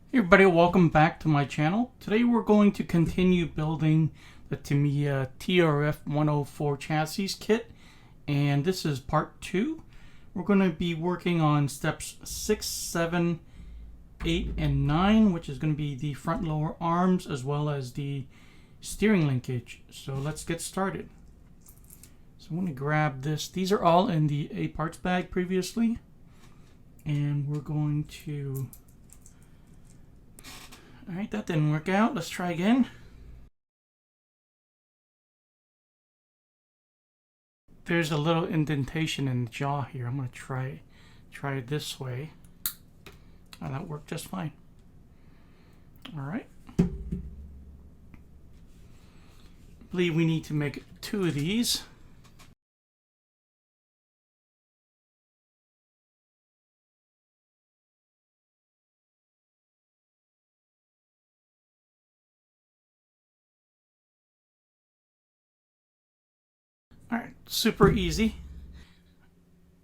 Hey everybody, welcome back to my channel. Today we're going to continue building the Tamiya TRF104 Chassis kit, and this is part 2. We're going to be working on steps 6, 7, 8, and 9, which is going to be the front and lower arms as well as the steering linkage. So let's get started. So I'm going to grab this. These are all in the A parts bag previously, and we're going to... Alright, that didn't work out. Let's try again. There's a little indentation in the jaw here. I'm going to try it this way. Oh, that worked just fine. Alright. I believe we need to make 2 of these. Alright, super easy.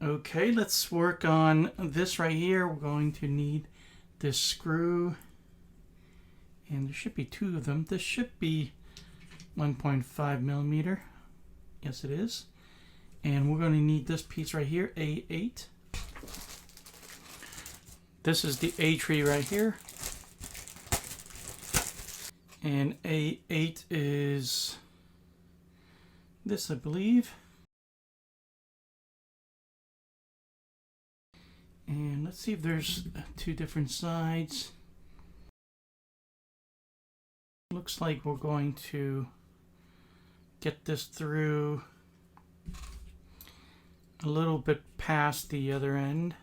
Okay, let's work on this right here. We're going to need this screw, and there should be 2 of them. This should be 1.5 millimeter. Yes, it is. And we're going to need this piece right here, A8. This is the A tree right here. And A8 is this, I believe. And let's see if there's 2 different sides. Looks like we're going to get this through a little bit past the other end.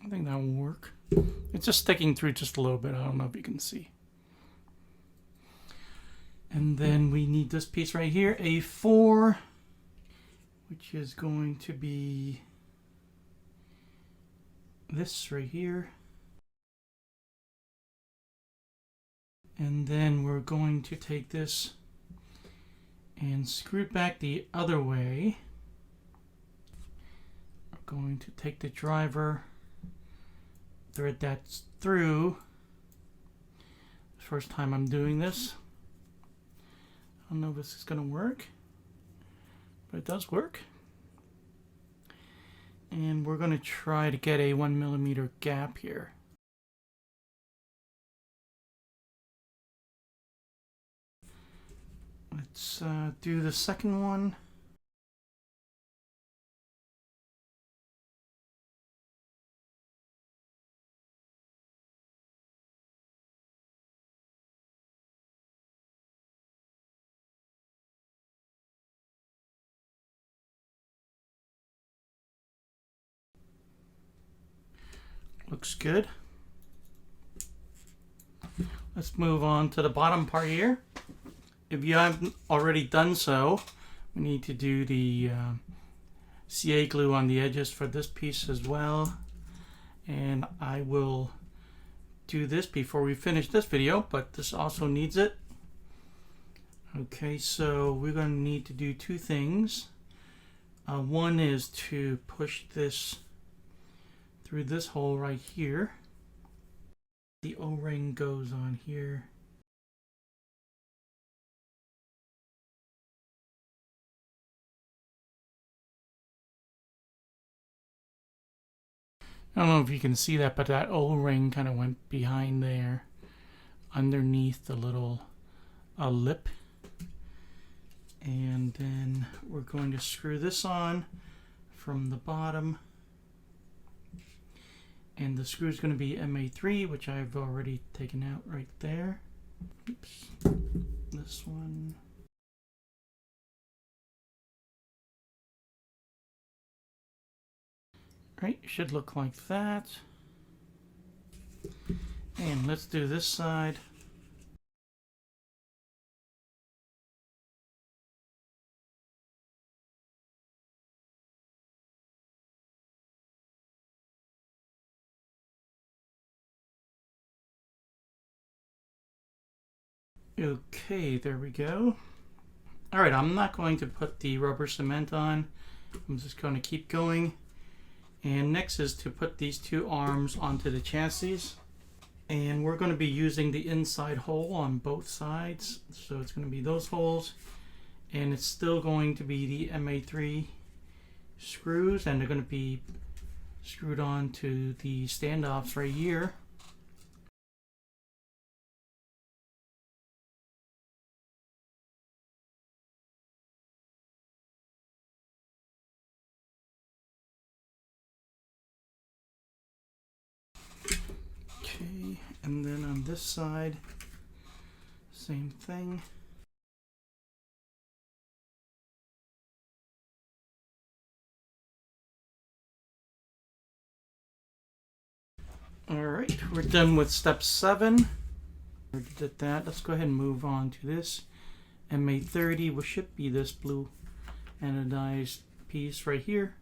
I think that will work. It's just sticking through just a little bit. I don't know if you can see. And then we need this piece right here, A4, which is going to be this right here. And then we're going to take this and screw it back the other way. We're going to take the driver, thread that through. First time I'm doing this. I don't know if this is going to work, but it does work. And we're going to try to get a 1 millimeter gap here. Let's do the second one. Looks good. Let's move on to the bottom part here. If you haven't already done so, we need to do the CA glue on the edges for this piece as well. And I will do this before we finish this video, but this also needs it. Okay, so we're going to need to do 2 things. One is to push this through this hole right here. The O-ring goes on here. I don't know if you can see that, but that O-ring kind of went behind there, underneath the little lip. And then we're going to screw this on from the bottom. And the screw is going to be MA3, which I've already taken out right there. Oops. This one. Right, should look like that. And let's do this side. Okay, there we go. Alright, I'm not going to put the rubber cement on. I'm just going to keep going. And next is to put these two arms onto the chassis. And we're going to be using the inside hole on both sides. So it's going to be those holes. And it's still going to be the MA3 screws, and they're going to be screwed on to the standoffs right here. Okay, and then on this side, same thing. Alright, we're done with step 7. We did that. Let's go ahead and move on to this. MA30, which should be this blue anodized piece right here.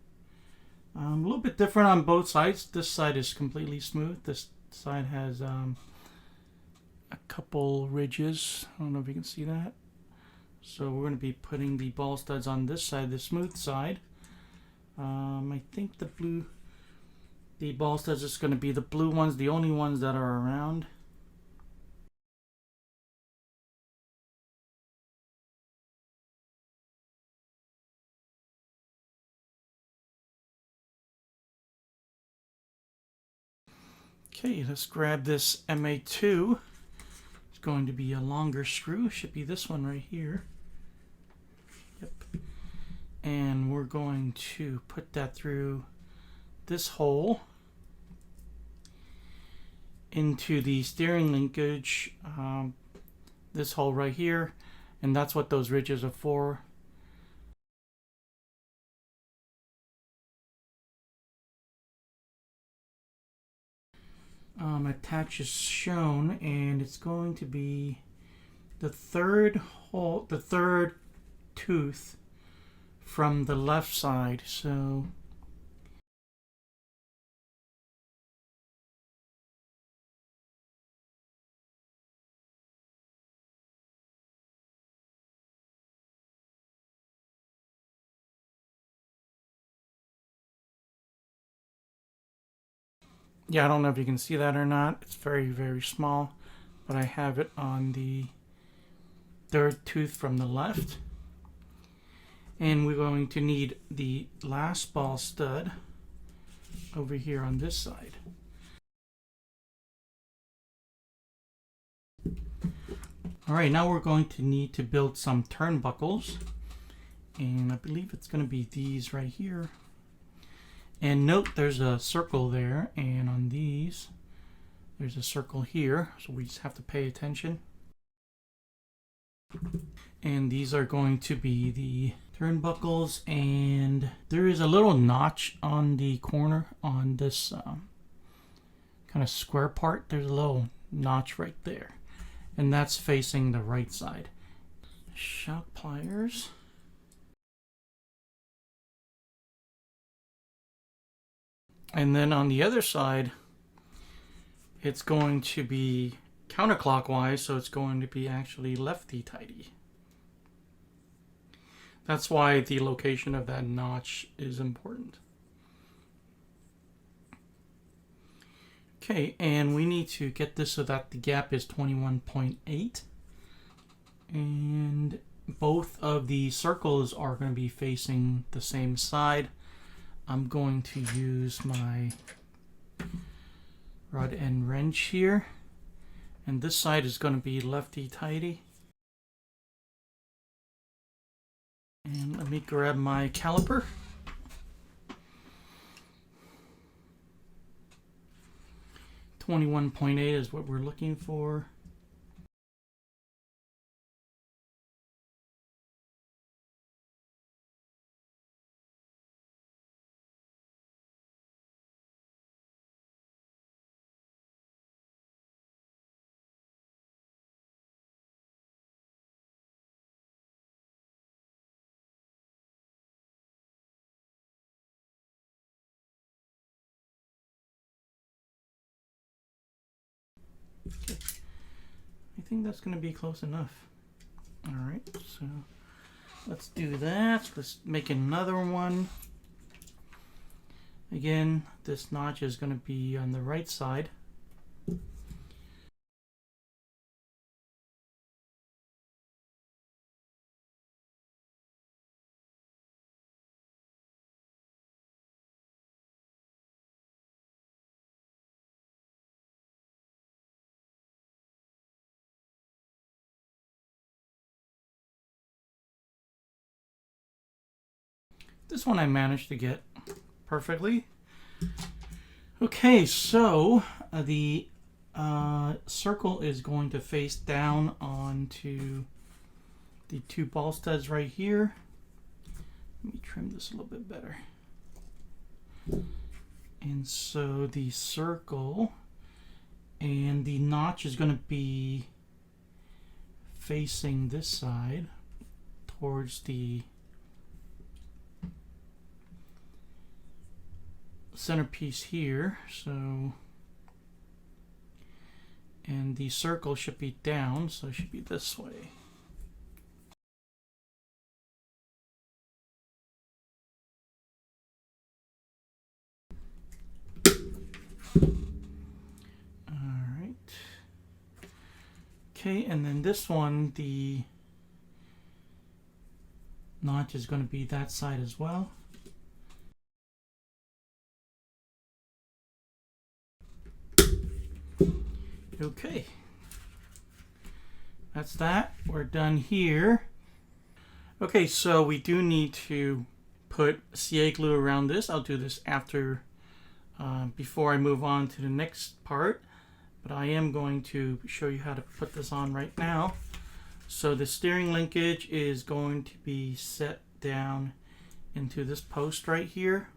A little bit different on both sides. This side is completely smooth. This side has a couple ridges. I don't know if you can see that. So we're going to be putting the ball studs on this side, the smooth side. I think the ball studs is going to be the blue ones, the only ones that are around. Okay, let's grab this MA2. It's going to be a longer screw. Should be this one right here. Yep. And we're going to put that through this hole into the steering linkage, this hole right here, and that's what those ridges are for. Attach is shown, and it's going to be the third hole, the third tooth from the left side. So yeah, I don't know if you can see that or not. It's very, very small, but I have it on the third tooth from the left. And we're going to need the last ball stud over here on this side. All right, now we're going to need to build some turnbuckles. And I believe it's going to be these right here. And note there's a circle there, and on these there's a circle here, so we just have to pay attention. And these are going to be the turnbuckles, and there is a little notch on the corner on this kind of square part. There's a little notch right there, and that's facing the right side. Shock pliers. And then on the other side, it's going to be counterclockwise, so it's going to be actually lefty-tighty. That's why the location of that notch is important. Okay, and we need to get this so that the gap is 21.8. And both of the circles are going to be facing the same side. I'm going to use my rod end wrench here, and this side is going to be lefty-tighty. And let me grab my caliper. .8 is what we're looking for. Okay. I think that's going to be close enough. Alright, so let's do that. Let's make another one. Again, this notch is going to be on the right side. This one I managed to get perfectly. Okay, so the circle is going to face down onto the two ball studs right here. Let me trim this a little bit better. And so the circle and the notch is going to be facing this side towards the centerpiece here. So, and the circle should be down, so it should be this way. Alright. Okay, and then this one, the notch is going to be that side as well. Okay, that's that. We're done here. Okay, so we do need to put CA glue around this. I'll do this after, before I move on to the next part, but I am going to show you how to put this on right now. So the steering linkage is going to be set down into this post right here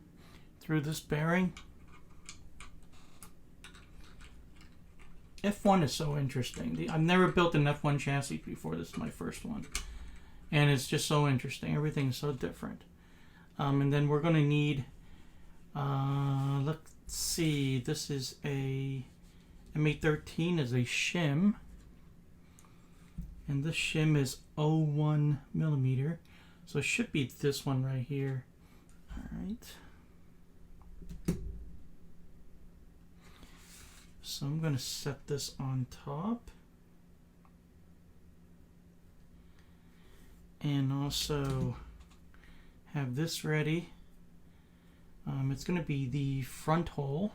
through this bearing. F1 is so interesting. I've never built an F1 chassis before. This is my first one. And it's just so interesting. Everything is so different. And then we're going to need, let's see, this is a MA13 is a shim. And this shim is 0.1 millimeter. So it should be this one right here. All right. So I'm going to set this on top. And also have this ready. It's going to be the front hole.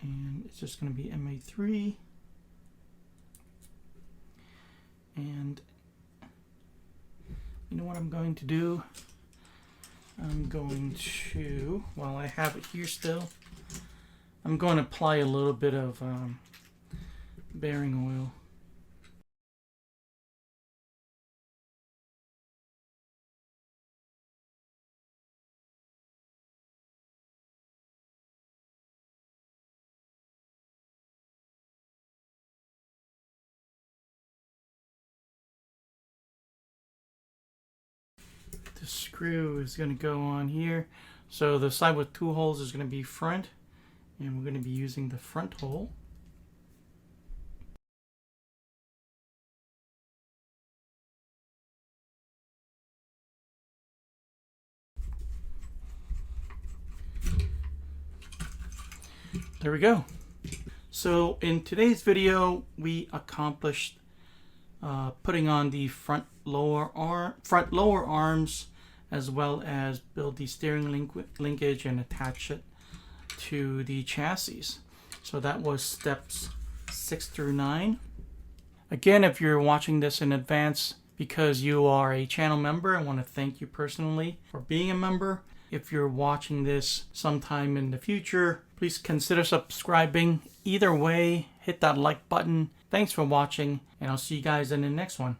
And it's just going to be MA3. And you know what I'm going to do? I'm going to, while I have it here still, I'm going to apply a little bit of bearing oil. The screw is going to go on here. So the side with two holes is going to be front. And we're going to be using the front hole. There we go. So in today's video, we accomplished putting on the front lower arms, as well as build the steering linkage and attach it to the chassis. So that was steps 6 through 9. Again, if you're watching this in advance because you are a channel member, I want to thank you personally for being a member. If you're watching this sometime in the future, please consider subscribing. Either way, hit that like button. Thanks for watching, and I'll see you guys in the next one.